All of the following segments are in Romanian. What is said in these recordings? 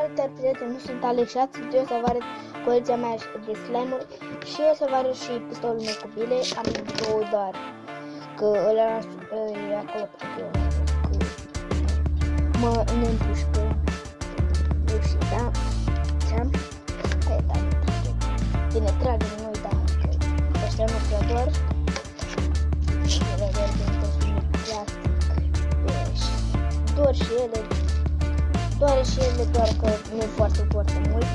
Salutare prieteni, nu sunt Alexat, eu o să vă arăt colecția mea de slime-uri și o să vă arăt și pistolul meu cu bile. Am două doar, că ăla e acolo pentru că mă împușcă. Nu știu, da? Ce-am? Hai, da, bine, tragem noi, da, că ăștia nu prea doar. Și ele doar din construit plastic, și doar și ele. Doar și ele, doar că nu foarte mult.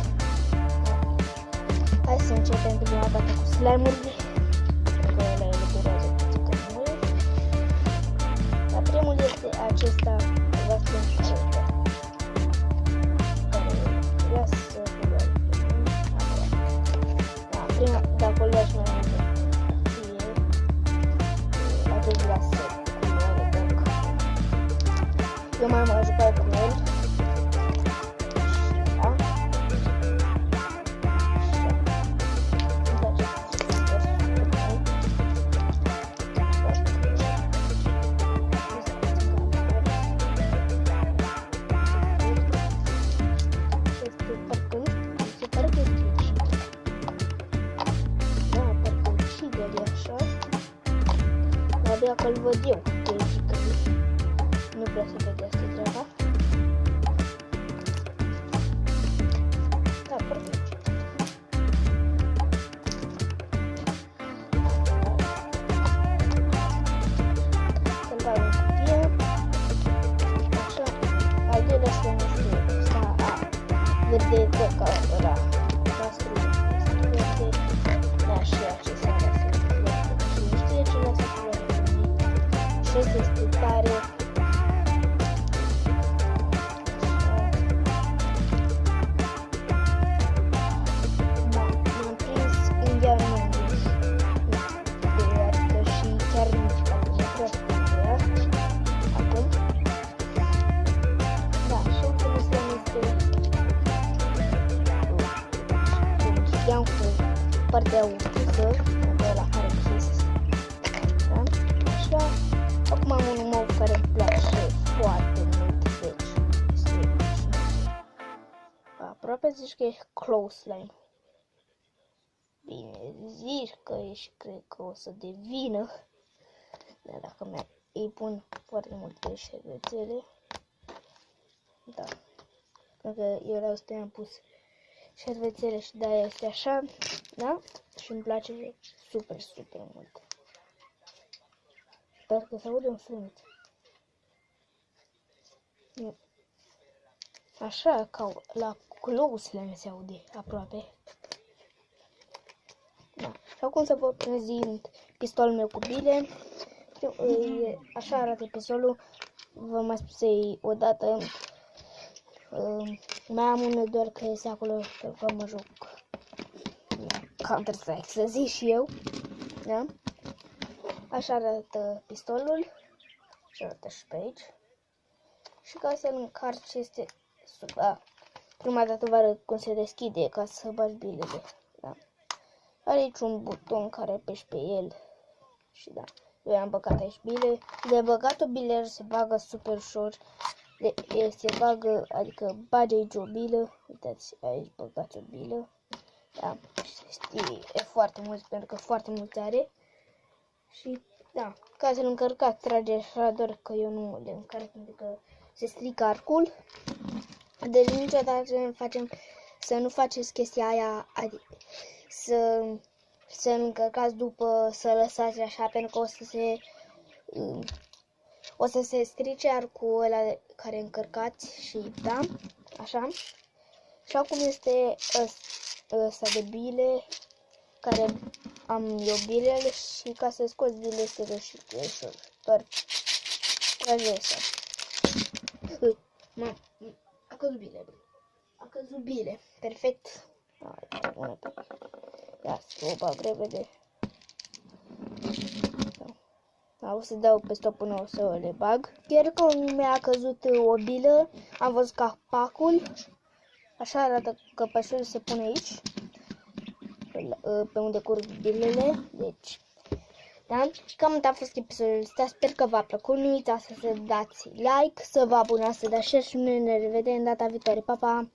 Hai să începem prima dată cu slime-urile, pentru că ele durează puțin mult. Dar primul este acesta, care vrea să prima, dacă o lași mai mult, atunci lasă culoare, pentru că eu mai am jucat cu el. Abia că-l văd eu, că nu prea se vede asta treaba. Da, perfect. Să-l bag în cutie. Așa, al doilea slime este ăsta, verde ca ăla. Da, scrie verde, da, și acesta lasă verde. Și nu știe ce lasă verde. Și ăsta este tare. Da, m-am prins unghiul meu de iartă și chiar nici acum nu prea putea. Acum. Da, și ultimul slime este cum știam cu partea opusă, ăla care chis. Da? Așa. Acum am unul nou care îmi place foarte mult, deci este aproape zici că e close slime. Bine, zici că e și cred că o să devină, dar dacă îi pun foarte multe șervețele, da, cred că eu la ăsta am pus șervețele și de-aia este așa, da, și îmi place super mult. Sper că se aude un sunet. Așa, ca la close slime se aude aproape. Da. Și acum să vă prezint pistolul meu cu bile. Așa arată pistolul. Vă mai spusei odată. Mai am unul doar că este acolo, că mă joc Counter-Strike, să zic și eu. Da? Așa arată pistolul. Și arată și pe aici. Și ca să-l încarci este super. Prima dată vă arăt cum se deschide ca să bagi bilele. Da. Are aici un buton care apeși pe el. Și da, eu am băgat aici bile. De băgat o bilă se bagă super ușor. Se bagă, adică bagi aici o bilă. Uitați, aici băgați o bilă. Da, știi, e foarte mult pentru că foarte mult are. Și da, ca să-l încărcați, trage așa, doar că eu nu le încarc pentru că se strică arcul. Deci niciodată să nu faceți chestia aia, adică să încărcați după, să lăsați așa, pentru că o să se strice arcul ăla care încărcați și da, așa. Și acum este ăsta de bile, care am eu bilele și ca să scoți bile este ușor, doar trage asta. A căzut bile, a căzut bile, perfect. Da, să o bag repede. Da, o să dau pe stop până o să le bag. Chiar că mi-a căzut o bilă, am văzut capacul. Așa arată căpășul, se pune aici, pe unde curg bilele, deci, da? Cam atât a fost episodul ăsta, sper că v-a plăcut, nu uitați să dați like, să vă abonați, să dați share și ne revedem data viitoare, pa, pa!